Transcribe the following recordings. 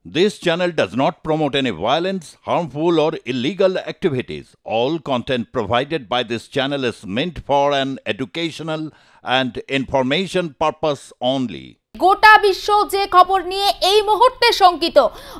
This channel does not promote any violence, harmful, or illegal activities. All content provided by this channel is meant for an educational and information purpose only. গোটা বিশ্ব যে খবর নিয়ে এই মুহূর্তে শঙ্কিত,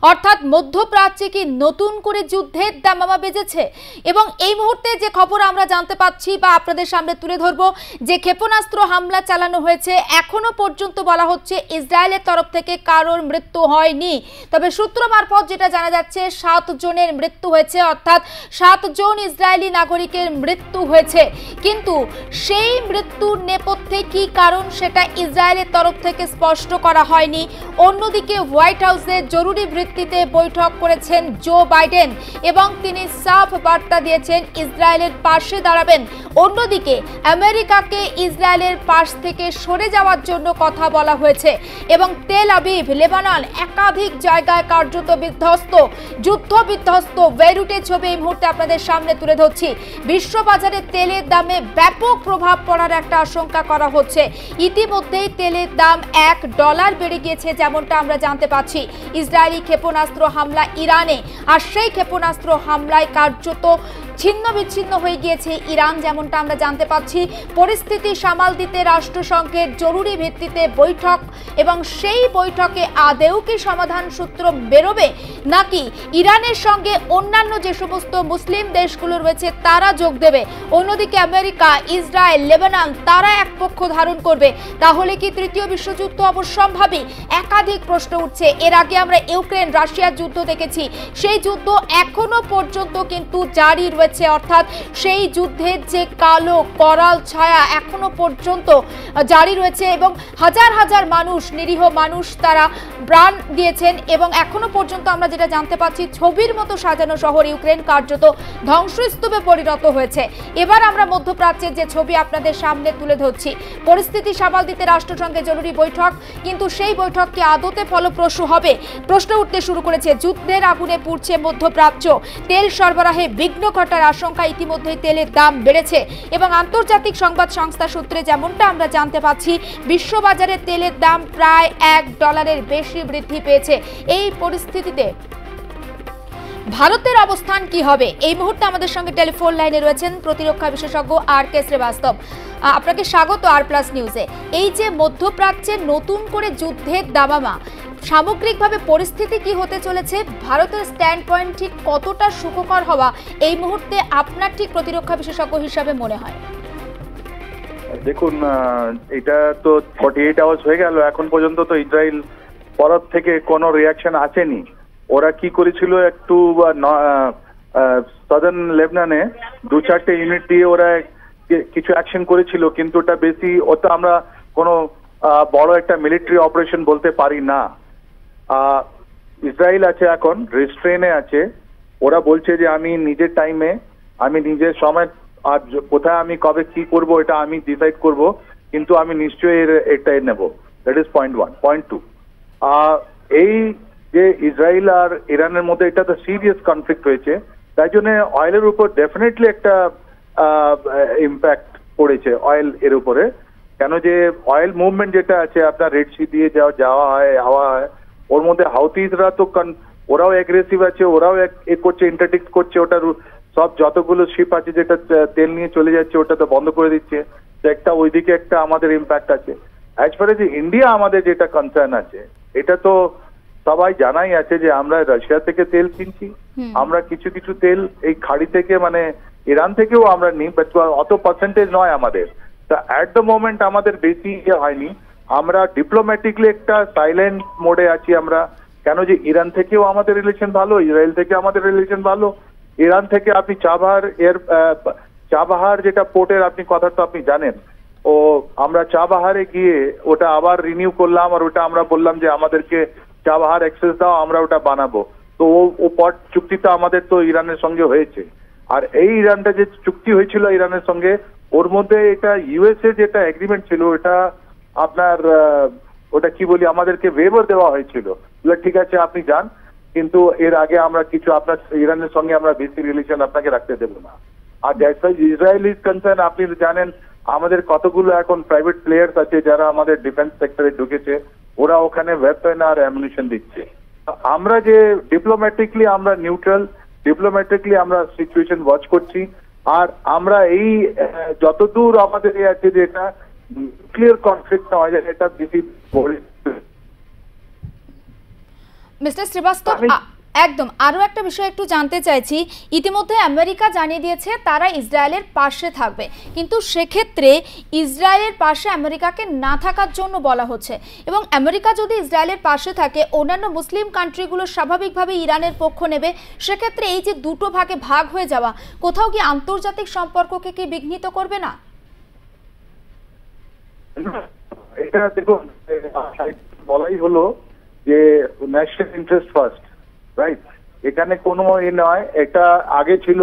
অর্থাৎ মধ্যপ্রাচ্যে কি নতুন করে যুদ্ধের দামামা বেজেছে। এবং এই মুহূর্তে যে খবর আমরা জানতে পাচ্ছি বা আপনাদের সামনে তুলে ধরবো, যে ক্ষেপণাস্ত্র হামলা চালানো হয়েছে, এখনো পর্যন্ত বলা হচ্ছে ইসরায়েলের তরফ থেকে কারোর মৃত্যু হয়নি। তবে সূত্র মারফত যেটা জানা যাচ্ছে 7 জনের মৃত্যু হয়েছে, অর্থাৎ 7 জন ইসরায়েলি নাগরিকের মৃত্যু হয়েছে। কিন্তু সেই মৃত্যুর নেপথ্যে কি কারণ সেটা ইসরায়েলের তরফ থেকে স্পষ্ট করা হয়নি। অন্যদিকে হোয়াইট হাউসে জরুরি ভিত্তিতে বৈঠক করেছেন জো বাইডেন এবং তিনি সাফ বার্তা দিয়েছেন ইসরায়েলের পাশে দাঁড়াবেন। অন্যদিকে আমেরিকাকে ইসরায়েলের পাশ থেকে সরে যাওয়ার জন্য কথা বলা হয়েছে এবং তেল আবিব, লেবানন একাধিক জায়গায় কার্যত বিধ্বস্ত, যুদ্ধ বিধ্বস্ত। বেইরুটের ছবি এই মুহূর্তে আপনাদের সামনে তুলে ধরছি। বিশ্ববাজারে তেলের দামে ব্যাপক প্রভাব পড়ার একটা আশঙ্কা করা হচ্ছে। ইতিমধ্যেই তেলের দাম $1 বেড়ে গিয়েছে, যেমনটা আমরা জানতে পাচ্ছি। ইসরায়েলি ক্ষেপণাস্ত্র হামলা ইরানে, আর সেই ক্ষেপণাস্ত্র হামলায় কার্যত ছিন্ন বিচ্ছিন্ন হয়ে গিয়েছে ইরান, যেমনটা আমরা জানতে পাচ্ছি। পরিস্থিতি সামাল দিতে রাষ্ট্রসংঘের জরুরি ভিত্তিতে বৈঠক, এবং সেই বৈঠকে আদেও কি সমাধান সূত্র বেরোবে, নাকি ইরানের সঙ্গে অন্যান্য যে সমস্ত মুসলিম দেশগুলো রয়েছে তারা যোগ দেবে। অন্যদিকে আমেরিকা, ইসরায়েল, লেবানন তারা এক পক্ষ ধারণ করবে। তাহলে কি তৃতীয় বিশ্বযুদ্ধ অবশ্যম্ভাবী? একাধিক প্রশ্ন উঠছে। এর আগে আমরা ইউক্রেন রাশিয়ার যুদ্ধ দেখেছি, সেই যুদ্ধ এখনো পর্যন্ত কিন্তু জারি রয়েছে, অর্থাৎ সেই যুদ্ধের যে কালো করাল ছায়া এখনো পর্যন্ত জারি রয়েছে এবং হাজার হাজার মানুষ, নিরীহ মানুষ তারা প্রাণ দিয়েছেন। এবং এখনো পর্যন্ত আমরা যেটা জানতে পাচ্ছি, ছবির মতো সাজানো শহর ইউক্রেন কার্যত ধ্বংসস্তূপে পরিণত হয়েছে। এবার আমরা মধ্যপ্রাচ্যের যে ছবি আপনাদের সামনে তুলে ধরছি। পরিস্থিতি সামাল দিতে রাষ্ট্রসংঘে জরুরি বৈঠক, কিন্তু সেই বৈঠক কি আদতে ফলপ্রসূ হবে? প্রশ্ন উঠতে শুরু করেছে। যুদ্ধের আগুনে পুড়ছে মধ্যপ্রাচ্য, তেল সরবরাহে বিঘ্ন ঘটার আশঙ্কা। ইতিমধ্যেই তেলের দাম বেড়েছে এবং আন্তর্জাতিক সংবাদ সংস্থা সূত্রে যেমনটা আমরা জানতে পাচ্ছি, বিশ্ববাজারে তেলের দাম প্রায় $1 বেশি বৃদ্ধি পেয়েছে। এই পরিস্থিতিতে ভারতের অবস্থান কি হবে? এই মুহূর্তে আমাদের সঙ্গে টেলিফোন লাইনে রয়েছেন প্রতিরক্ষা বিশেষজ্ঞ আর.কে. শ্রীবাস্তব। আপনাকে স্বাগত আর+ নিউজে। এই যে মধ্যপ্রাচ্যে নতুন করে যুদ্ধের দামামা, সামগ্রিকভাবে পরিস্থিতি কি হতে চলেছে? ভারতের স্ট্যান্ড পয়েন্ট ঠিক কতটা সুখকর হওয়া এই মুহূর্তে আপনার ঠিক প্রতিরক্ষা বিশেষজ্ঞ হিসাবে মনে হয়? দেখুন, এটা তো 48 আওয়ার্স হয়ে গেল, এখন পর্যন্ত তো ইসরায়েল তরফ থেকে কোনো রিয়াকশন আসেনি। ওরা কি করেছিল, একটু সাদার্ন লেবাননে 2-4টে ইউনিট দিয়ে ওরা কিছু অ্যাকশন করেছিল, কিন্তু ওটা বেশি, ওটা আমরা কোনো বড় একটা মিলিটারি অপারেশন বলতে পারি না। ইসরায়েল আছে এখন রেস্ট্রেনে আছে। ওরা বলছে যে আমি নিজের টাইমে, আমি নিজের সময়, আর কোথায় আমি কবে কি করব এটা আমি ডিসাইড করব, কিন্তু আমি নিশ্চয়ই এটা নেব। That is point 1। পয়েন্ট 2, এই যে ইসরায়েল আর ইরানের মধ্যে এটা তো সিরিয়াস কনফ্লিক্ট হয়েছে, তাই জন্য অয়েলের উপর ডেফিনেটলি একটা ইম্প্যাক্ট পড়েছে অয়েল এর উপরে। কেন যে অয়েল মুভমেন্ট যেটা আছে আপনার রেড সি দিয়ে যাওয়া হয়, হাওয়া হয়, ওর মধ্যে হাউথিজরা তো ওরাও অ্যাগ্রেসিভ আছে, ওরাও এ করছে, ইন্টারডিক্ট করছে। ওটার সব যতগুলো শিপ আছে যেটা তেল নিয়ে চলে যাচ্ছে ওটা তো বন্ধ করে দিচ্ছে। তো একটা ওইদিকে একটা আমাদের ইম্প্যাক্ট আছে। অ্যাজ ফার এজ ইন্ডিয়া আমাদের যেটা কনসার্ন আছে, এটা তো সবাই জানাই আছে যে আমরা রাশিয়া থেকে তেল কিনছি, আমরা কিছু কিছু তেল এই খাড়ি থেকে, মানে ইরান থেকেও আমরা নিই, বাট অত পার্সেন্টেজ নয় আমাদের। তা অ্যাট দ্য মোমেন্ট আমাদের বেশি হয়নি, আমরা ডিপ্লোম্যাটিকলি একটা সাইলেন্ট মোডে আছি আমরা। কেন যে ইরান থেকেও আমাদের রিলেশন ভালো, ইসরায়েল থেকে আমাদের রিলেশন ভালো। ইরান থেকে আপনি চাবাহার যেটা পোর্টের আপনি কথা তো আপনি জানেন, ও আমরা চাবাহারে গিয়ে ওটা আবার রিনিউ করলাম, আর ওটা আমরা বললাম যে আমাদেরকে চাবাহার অ্যাক্সেস দাও, আমরা ওটা বানাবো। তো ও পট চুক্তিটা আমাদের তো ইরানের সঙ্গে হয়েছে। আর এই ইরানটা যে চুক্তি হয়েছিল ইরানের সঙ্গে, ওর মধ্যে এটা ইউএসএ যেটা এগ্রিমেন্ট ছিল, ওটা আপনার ওটা কি বলি, আমাদেরকে ওয়েভার দেওয়া হয়েছিল। ঠিক আছে আপনি যান, কিন্তু এর আগে আমরা কিছু আপনার ইরানের সঙ্গে আমরা বেশি রিলেশন আপনাকে রাখতে দেবো না। আর ইসরায়েল ইজ কনসার্ন, আপনি জানেন আমাদের কতগুলো এখন প্রাইভেট প্লেয়ার্স আছে যারা আমাদের ডিফেন্স সেক্টরে ঢুকেছে, ওরা ওখানে ওয়েপন আর অ্যামুনিশন দিচ্ছে। আমরা যে ডিপ্লোম্যাটিকলি আমরা নিউট্রাল, ডিপ্লোম্যাটিকলি আমরা সিচুয়েশন ওয়াচ করছি। আর আমরা এই যতদূর আমাদের আছে যে এটা ক্লিয়ার কনফ্লিক্ট না হয়, এটা বেশি মিস্টার শ্রীবাস্তব, একদম আরো একটা বিষয় একটু জানতে চাইছি। ইতিমধ্যে আমেরিকা জানিয়ে দিয়েছে তারা ইসরায়েলের পাশে থাকবে, কিন্তু সেক্ষেত্রে ইসরায়েলের পাশে আমেরিকাকে না থাকার জন্য বলা হচ্ছে, এবং আমেরিকা যদি ইসরায়েলের পাশে থাকে অন্যান্য মুসলিম কান্ট্রিগুলো স্বাভাবিকভাবে ইরানের পক্ষ নেবে। সেক্ষেত্রে এই যে দুটো ভাগে ভাগ হয়ে যাওয়া কোথাও কি আন্তর্জাতিক সম্পর্ককে কি বিঘ্নিত করবে না? এটা দেখুন, বলাই হলো যে ন্যাশনাল ইন্টারেস্ট ফার্স্ট, রাইট? এখানে কোনো নয়, এটা আগে ছিল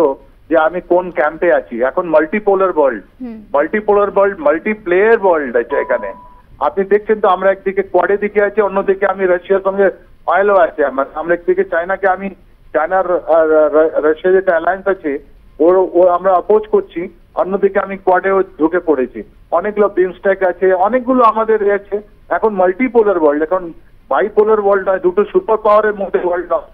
যে আমি কোন ক্যাম্পে আছি। এখন মাল্টিপোলার ওয়ার্ল্ড, মাল্টিপ্লেয়ার ওয়ার্ল্ড আছে এখানে। আপনি দেখছেন তো, আমরা একদিকে কোয়াডের দিকে আছি, অন্যদিকে আমি রাশিয়ার সঙ্গে অয়েলও আছে। আমরা একদিকে চায়নাকে, আমি চায়নার রাশিয়ার যেটা অ্যালায়েন্স আছে ও আমরা অপোজ করছি, অন্যদিকে আমি কোয়াডেও ঢুকে পড়েছি। অনেকগুলো বিমস্টেক আছে, অনেকগুলো আমাদের আছে। এখন মাল্টিপোলার ওয়ার্ল্ড, এখন বাইপোলার ওয়ার্ল্ড নয়, দুটো সুপার পাওয়ারের মধ্যে ওয়ার্ল্ড নয়।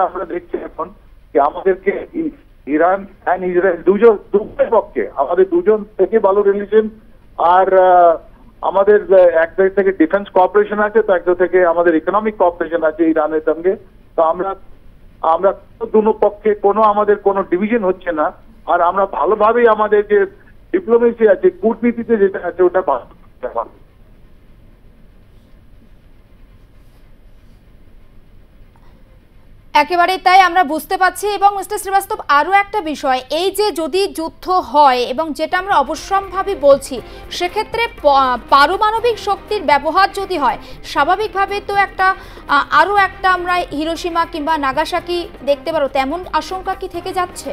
আমরা দেখছি এখন যে আমাদেরকে ইরান অ্যান্ড ইসরায়েল দুটোর পক্ষে, আমাদের দুজন থেকে ভালো রিলেশন। আর আমাদের একদিক থেকে ডিফেন্স কোঅপারেশন আছে, তো একদিক থেকে আমাদের ইকোনমিক কোঅপারেশন আছে ইরানের সঙ্গে। তো আমরা দুটো পক্ষে আমাদের কোনো ডিভিশন হচ্ছে না। আর আমরা ভালোভাবেই আমাদের যে ডিপ্লোমেসি আছে, কূটনীতিতে যেটা আছে, ওটা ভালো। একেবারে তাই আমরা বুঝতে পারছি। এবং মিস্টার শ্রীবাস্তব, আরও একটা বিষয়, এই যে যদি যুদ্ধ হয় এবং যেটা আমরা অবশ্যম্ভাবী বলছি, সেক্ষেত্রে পারমাণবিক শক্তির ব্যবহার যদি হয়, স্বাভাবিকভাবে তো আরও একটা আমরা হিরোশিমা কিংবা নাগাসাকি দেখতে পারো, তেমন আশঙ্কা কি থেকে যাচ্ছে?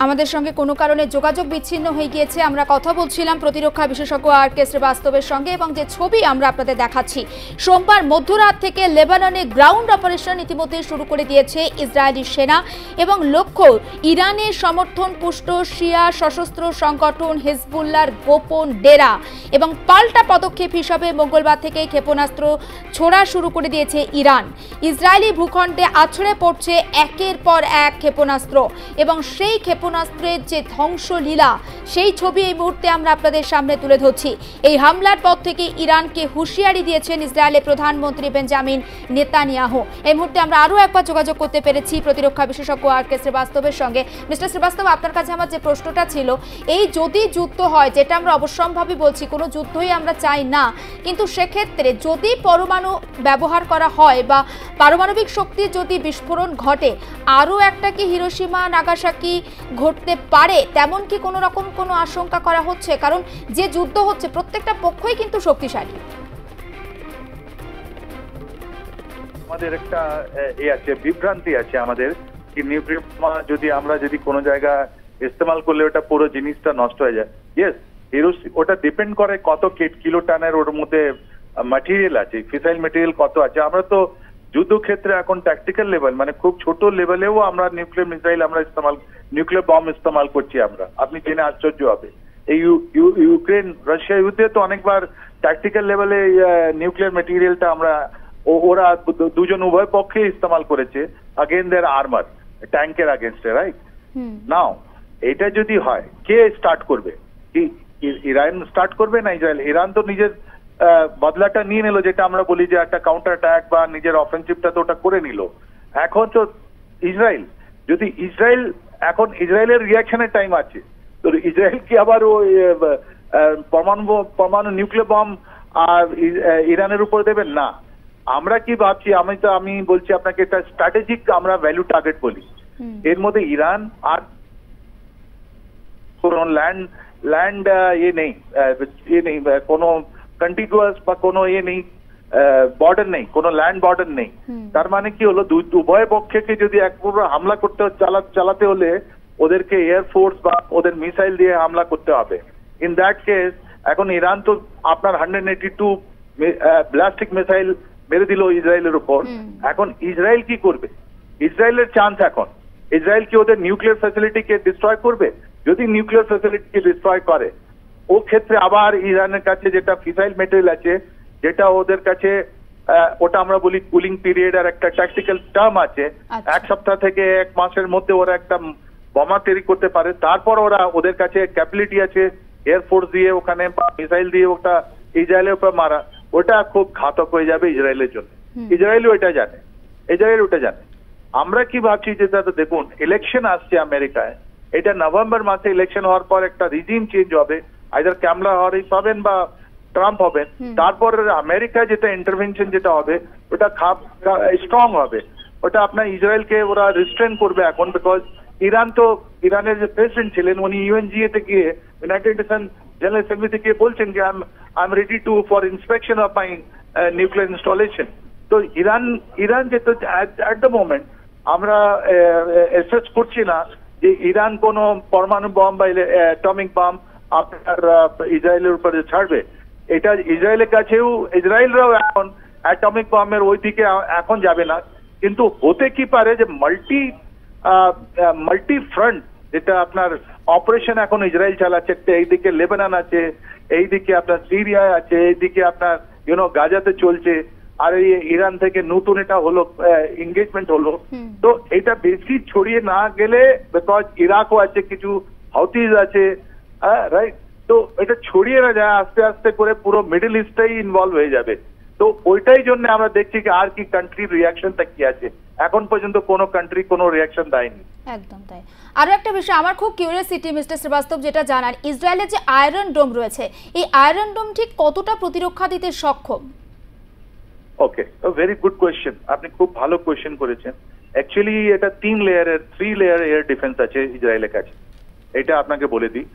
আমাদের সঙ্গে কোনো কারণে যোগাযোগ বিচ্ছিন্ন হয়ে গিয়েছে। আমরা কথা বলছিলাম প্রতিরক্ষা বিশেষজ্ঞ আর.কে. শ্রীবাস্তবের সঙ্গে, এবং যে ছবি আমরা আপনাদের দেখাচ্ছি, সোমবার মধ্যরাত থেকে লেবাননে গ্রাউন্ড অপারেশন ইতিমধ্যে শুরু করে দিয়েছে ইসরায়েলি সেনা, এবং লক্ষ্য ইরানের সমর্থন পুষ্ট শিয়া সশস্ত্র সংগঠন হিজবুল্লাহর গোপন ডেরা। এবং পাল্টা পদক্ষেপ হিসাবে মঙ্গলবার থেকে ক্ষেপণাস্ত্র ছোড়া শুরু করে দিয়েছে ইরান। ইসরায়েলি ভূখণ্ডে আছড়ে পড়ছে একের পর এক ক্ষেপণাস্ত্র, এবং সেই ক্ষেপণাস্ত্রের যে ধ্বংসলীলা, সেই ছবি এই মুহূর্তে আমরা আপনাদের সামনে তুলে ধরছি। এই হামলার পর থেকে ইরানকে হুঁশিয়ারি দিয়েছেন ইসরায়েলের প্রধানমন্ত্রী বেঞ্জামিন নেতানিয়াহু। এই মুহূর্তে আমরা আরও একবার যোগাযোগ করতে পেরেছি প্রতিরক্ষা বিশেষজ্ঞ আর.কে. শ্রীবাস্তবের সঙ্গে। মিস্টার শ্রীবাস্তব, আপনার কাছে আমার যে প্রশ্নটা ছিল, এই যদি যুদ্ধ হয়, যেটা আমরা অবশ্যম্ভাবী বলছি, কোনো যুদ্ধই আমরা চাই না, কিন্তু সেক্ষেত্রে যদি পরমাণু ব্যবহার করা হয় বা পারমাণবিক শক্তির যদি বিস্ফোরণ ঘটে, আরও একটা কি হিরোশিমা নাগাসাকি ঘটতে পারে? তেমন কি কোনো রকম কোনো আশঙ্কা করা হচ্ছে? কারণ যে যুদ্ধ হচ্ছে প্রত্যেকটা পক্ষই কিন্তু শক্তিশালী। আমাদের একটা আছে, বিভ্রান্তি আছে আমাদের, কি নিউক্লিয়ার যদি আমরা কোনো জায়গা ইস্তেমাল করলে ওটা পুরো জিনিসটা নষ্ট হয়ে যায়। ইয়েস, ওটা ডিপেন্ড করে কত কিলো টানের ওর মধ্যে ম্যাটেরিয়াল আছে, ফিসাইল ম্যাটেরিয়াল কত আছে। আমরা তো যুদ্ধক্ষেত্রে এখন ট্যাকটিক্যাল লেভেল, মানে খুব ছোট লেভেলেও আমরা নিউক্লিয়ার মিসাইল নিউক্লিয়ার বম ইস্তেমাল করছি আমরা। আপনি জেনে আশ্চর্য হবে, এই ইউক্রেন রাশিয়া যুদ্ধে তো অনেকবার ট্যাকটিক্যাল লেভেলে নিউক্লিয়ার ম্যাটেরিয়ালটা ওরা দুজন উভয় পক্ষে ইস্তেমাল করেছে আগেন দেয়ার আর্মার ট্যাঙ্কের আগেনস্টে, রাইট? নাও এটা যদি হয়, কে স্টার্ট করবে? কি ইরান স্টার্ট করবে না ইসরায়েল? ইরান তো নিজের বদলাটা নিয়ে নিল, যেটা আমরা বলি যে একটা কাউন্টার অ্যাটাক বা নিজের অফেন্সিভটা তো ওটা করে নিল। এখন তো ইসরায়েল, যদি এখন ইসরায়েলের রিয়াকশনের টাইম আছে, তো ইসরায়েল কি আবার ওই পরমাণু নিউক্লিয়ার বম আর ইরানের উপর দেবেন না? আমরা কি ভাবছি, আমি বলছি আপনাকে, এটা স্ট্র্যাটেজিক আমরা ভ্যালু টার্গেট বলি। এর মধ্যে ইরান আর কোন ল্যান্ড নেই, কোনো কন্টিগুয়াস বা কোনো নেই, বর্ডার নেই, কোনো ল্যান্ড বর্ডার নেই। তার মানে কি হলো, উভয় পক্ষকে যদি একবার হামলা চালাতে হলে ওদেরকে এয়ারফোর্স বা ওদের মিসাইল দিয়ে হামলা করতে হবে। ইন দ্যাট কেস এখন ইরান তো আপনার 182 ব্লাস্টিক মিসাইল মেরে দিল ইসরায়েলের উপর। এখন ইসরায়েল কি করবে? ইসরায়েলের চান্স এখন, ইসরায়েল কি ওদের নিউক্লিয়ার ফ্যাসিলিটিকে ডিস্ট্রয় করবে? যদি নিউক্লিয়ার ফ্যাসিলিটিকে ডিস্ট্রয় করে, ও ক্ষেত্রে আবার ইরানের কাছে যেটা ফিসাইল মেটেরিয়াল আছে, যেটা ওদের কাছে ওটা আমরা বলি কুলিং পিরিয়ড, আর একটা ট্যাকটিক্যাল টার্ম আছে, এক সপ্তাহ থেকে এক মাসের মধ্যে ওরা একটা বোমা তৈরি করতে পারে। তারপর ওদের কাছে ক্যাপাবিলিটি আছে এয়ারফোর্স দিয়ে ওখানে মিসাইল দিয়ে ওটা ইসরায়েলের উপর মারা, ওটা খুব ঘাতক হয়ে যাবে ইসরায়েলের জন্য। ইসরায়েলও এটা জানে, ইসরায়েল ওটা জানে। আমরা কি ভাবছি যে দাদা দেখুন, ইলেকশন আসছে আমেরিকায়, এটা নভেম্বর মাসে ইলেকশন হওয়ার পর একটা রিজিম চেঞ্জ হবে, আইদার কামালা হ্যারিস হবেন বা ট্রাম্প হবেন। তারপর আমেরিকায় যেটা ইন্টারভেনশন যেটা হবে ওটা স্ট্রং হবে, ওটা আপনার ইসরায়েলকে ওরা রিস্ট্রেন করবে এখন। বিকজ ইরান তো, ইরানের যে প্রেসিডেন্ট ছিলেন উনি ইউএনজিএ তে গিয়ে, ইউনাইটেড নেশন জেনারেল অ্যাসেম্বলিতে গিয়ে বলছেন যে I am ready to for inspection of my nuclear installation. তো ইরান যেহেতু অ্যাট দ্য মোমেন্ট আমরা এসেস করছি না যে ইরান কোনো পরমাণু বম বা অ্যাটমিক বম আপনার ইসরায়েলের উপরে ছাড়বে। এটা ইসরায়েলের কাছেও, ইসরায়েলরাও এখন অ্যাটমিক বমের ওই দিকে এখন যাবে না, কিন্তু হতে কি পারে যে মাল্টি ফ্রন্ট যেটা আপনার অপারেশন এখন ইসরায়েল চালাচ্ছে, এইদিকে লেবানন আছে, এইদিকে আপনার সিরিয়ায় আছে, এইদিকে আপনার গাজাতে চলছে, আর এই ইরান থেকে নতুন এটা হলো এঙ্গেজমেন্ট হলো। তো এটা বেশি ছড়িয়ে না গেলে, বিকজ ইরাকও আছে, কিছু হাউথিজ আছে, রাইট, তো এটা ছড়িয়ে না যায়, আস্তে আস্তে করে পুরো মিডল ইস্টটাই ইনভলভ হয়ে যাবে। তো ওইটাই জন্য আমরা দেখছি কি আর কি কান্ট্রির রিয়াকশনটা কি আছে, এখন পর্যন্ত কোনো কান্ট্রি কোনো রিয়াকশন দেয়নি। একদম তাই। আরো একটা বিষয় আমার খুব কিউরিয়াসিটি মিস্টার শ্রীবাস্তব, যেটা জানার, ইসরায়েলের যে আয়রন ডোম রয়েছে, এই আয়রন ডোম ঠিক কতটা প্রতিরক্ষা দিতে সক্ষম? ওকে, ভেরি গুড কোয়েশ্চেন, আপনি খুব ভালো কোয়েশ্চেন করেছেন। অ্যাকচুয়ালি এটা 3 লেয়ার এয়ার ডিফেন্স আছে ইসরায়েলের কাছে, এটা আপনাকে বলে দিই।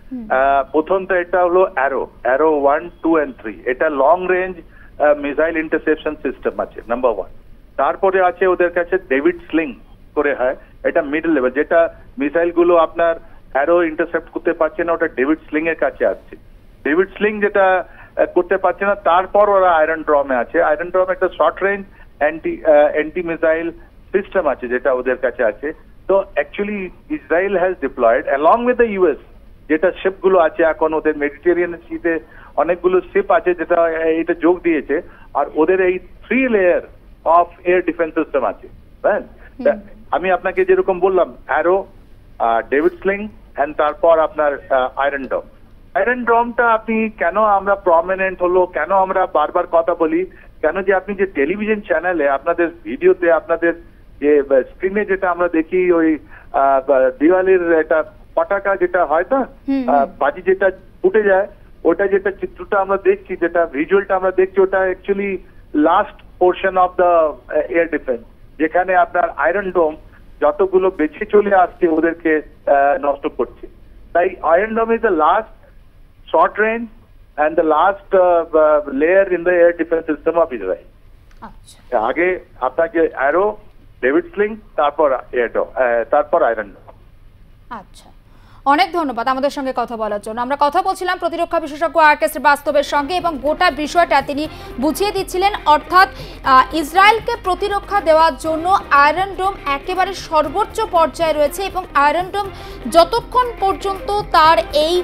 প্রথমটা এটা হলো অ্যারো 1, 2 and 3, এটা long range missile interception system আছে, নাম্বার 1। তারপরে আছে ওদের কাছে ডেভিড স্লিং করে হয়, এটা মিডল লেভেল, যেটা মিসাইল গুলো আপনার অ্যারো ইন্টারসেপ্ট করতে পারছে না, ওটা ডেভিড স্লিং এর কাছে আসছে। ডেভিড স্লিং যেটা করতে পারছে না, তারপর ওরা আয়রন ড্রমে আছে। আয়রন ড্রম একটা short range anti missile system আছে যেটা ওদের কাছে আছে। তো actually Israel has diploid along with the US, যেটা শিপ গুলো আছে এখন ওদের মেডিটেরিয়ান সিতে অনেকগুলো শিপ আছে যেটা এটা যোগ দিয়েছে, আর ওদের এই 3 layer of air defence system আছে। আমি আপনাকে যেরকম বললাম, অ্যারো, ডেভিড স্লিং এন্ড তারপর আপনার আয়রন ড্রম। আয়রন ড্রমটা আপনি কেন আমরা প্রমিনেন্ট হলো, কেন আমরা বারবার কথা বলি, কেন যে আপনি যে টেলিভিশন চ্যানেলে আপনাদের ভিডিওতে আপনাদের যে স্ক্রিনে যেটা আমরা দেখি, ওই দিওয়ালির একটা পটাকা যেটা হয় না, বাজি যেটা ফুটে যায়, ওটা যেটা চিত্রটা আমরা দেখছি, যেটা ভিজুয়ালটা আমরা দেখছি, ওটা actually last portion of the air defence, যেখানে আপনার আয়রন ডোম যতগুলো বেছে চলে আসছে ওদেরকে নষ্ট করছে। তাই Iron Dome is the last short range and the last layer in the air defense system of Israel. আগে আপনাকে অ্যারো, ডেভিড স্লিং, তারপর তারপর আয়রন ডোম। আচ্ছা, অনেক ধন্যবাদ আমাদের সঙ্গে কথা বলার জন্য। আমরা কথা বলছিলাম প্রতিরক্ষা বিশেষজ্ঞ আর.কে. শ্রীবাস্তবের সঙ্গে, এবং গোটা বিষয়টা তিনি বুঝিয়ে দিচ্ছিলেন। অর্থাৎ ইসরায়েলকে প্রতিরক্ষা দেওয়ার জন্য আয়রন ডোম একেবারে সর্বোচ্চ পর্যায়ে রয়েছে, এবং আয়রন ডোম যতক্ষণ পর্যন্ত তার এই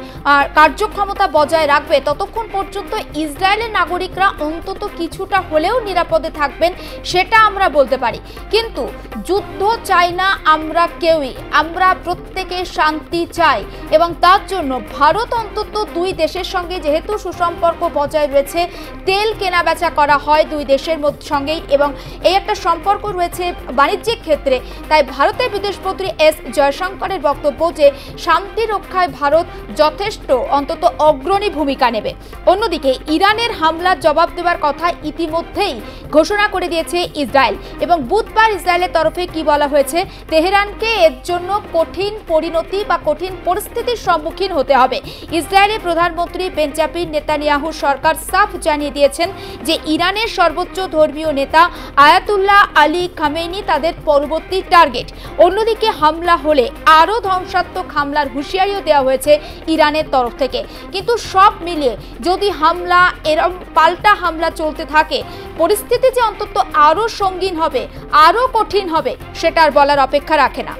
কার্যক্ষমতা বজায় রাখবে ততক্ষণ পর্যন্ত ইসরায়েলের নাগরিকরা অন্তত কিছুটা হলেও নিরাপদে থাকবেন, সেটা আমরা বলতে পারি। কিন্তু যুদ্ধ চাই না আমরা কেউই, আমরা প্রত্যেকে শান্তি চাই, এবং তার জন্য ভারত অন্তত 2 দেশের সঙ্গে যেহেতু সুসম্পর্ক বজায় রয়েছে, তেল কেনা বেচা করা হয় 2 দেশের সঙ্গেই, এবং এই একটা সম্পর্ক রয়েছে বাণিজ্যিক ক্ষেত্রে, তাই ভারতের বিদেশমন্ত্রী এস জয়শঙ্করের বক্তব্য যে শান্তি রক্ষায় ভারত যথেষ্ট অন্তত অগ্রণী ভূমিকা নেবে। অন্যদিকে ইরানের হামলার জবাব দেওয়ার কথা ইতিমধ্যেই ঘোষণা করে দিয়েছে ইসরায়েল, এবং বুধবার ইসরায়েলের তরফে কি বলা হয়েছে, তেহরানকে এর জন্য কঠিন পরিণতি বা কঠিন পরিস্থিতির সম্মুখীন হতে হবে। ইসরায়েলের প্রধানমন্ত্রী বেঞ্জামিন নেতানিয়াহু সরকার সাফ জানিয়ে দিয়েছেন যে ইরানের সর্বোচ্চ ধর্মীয় নেতা আয়াতুল্লাহ আলী খামেনি তাদের পরবর্তী টার্গেট। অন্যদিকে হামলা হলে আরও ধ্বংসাত্মক হামলার হুঁশিয়ারিও দেওয়া হয়েছে ইরানের তরফ থেকে। কিন্তু সব মিলিয়ে যদি হামলা এরকম পাল্টা হামলা চলতে থাকে, পরিস্থিতি যে অন্তত আরও সঙ্গীন হবে, আরও কঠিন হবে, সেটার বলার অপেক্ষা রাখে না।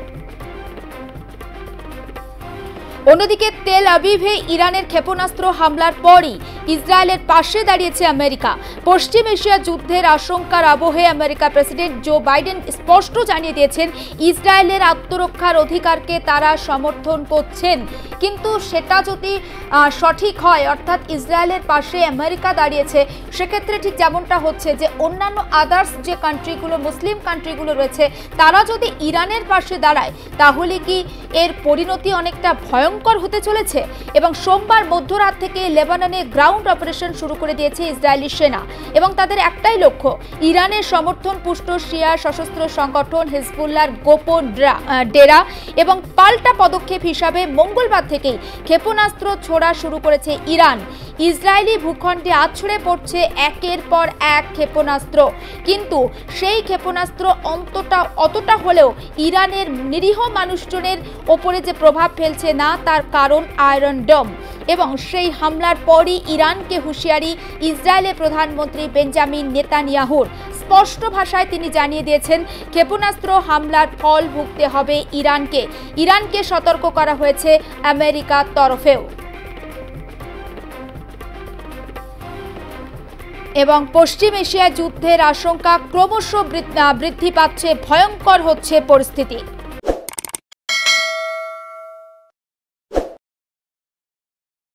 অন্যদিকে তেল আবিভে ইরানের ক্ষেপণাস্ত্র হামলার পরই ইসরায়েলের পাশে দাঁড়িয়েছে আমেরিকা। পশ্চিম এশিয়া যুদ্ধের আশঙ্কার আবহে আমেরিকার প্রেসিডেন্ট জো বাইডেন স্পষ্ট জানিয়ে দিয়েছেন ইসরায়েলের আত্মরক্ষার অধিকারকে তারা সমর্থন করছেন। কিন্তু সেটা যদি সঠিক হয়, অর্থাৎ ইসরায়েলের পাশে আমেরিকা দাঁড়িয়েছে, সেক্ষেত্রে ঠিক যেমনটা হচ্ছে যে অন্যান্য আদার্স যে কান্ট্রিগুলো, মুসলিম কান্ট্রিগুলো রয়েছে, তারা যদি ইরানের পাশে দাঁড়ায়, তাহলে কি এর পরিণতি অনেকটা ভয়ঙ্কর হতে চলেছে। এবং সোমবার মধ্যরাত থেকে লেবাননে গ্রাউন্ড অপারেশন শুরু করে দিয়েছে ইসরায়েলি সেনা এবং তাদের একটাই লক্ষ্য ইরানের সমর্থন পুষ্ট শিয়া সশস্ত্র সংগঠন হিজবুল্লাহর গোপন ডেরা। এবং পাল্টা পদক্ষেপ হিসাবে মঙ্গলবার থেকেই ক্ষেপণাস্ত্র ছোড়া শুরু করেছে ইরান। ইসরায়েলি ভূখণ্ডে আছড়ে পড়ছে একের পর এক ক্ষেপণাস্ত্র, কিন্তু সেই ক্ষেপণাস্ত্র অতটা হলেও ইরানের নিরীহ মানুষজনের ওপরে যে প্রভাব ফেলছে না, তার কারণ আয়রন ডোম। এবং সেই হামলার পরই ইরানকে হুঁশিয়ারি ইসরায়েলের প্রধানমন্ত্রী বেঞ্জামিন নেতানিয়াহুর। স্পষ্ট ভাষায় তিনি জানিয়ে দিয়েছেন ক্ষেপণাস্ত্র হামলার ফল ভুগতে হবে ইরানকে। ইরানকে সতর্ক করা হয়েছে আমেরিকার তরফেও। এবং পশ্চিম এশিয়া যুদ্ধের আশঙ্কা ক্রমশ বৃদ্ধি পাচ্ছে, ভয়ঙ্কর হচ্ছে পরিস্থিতি।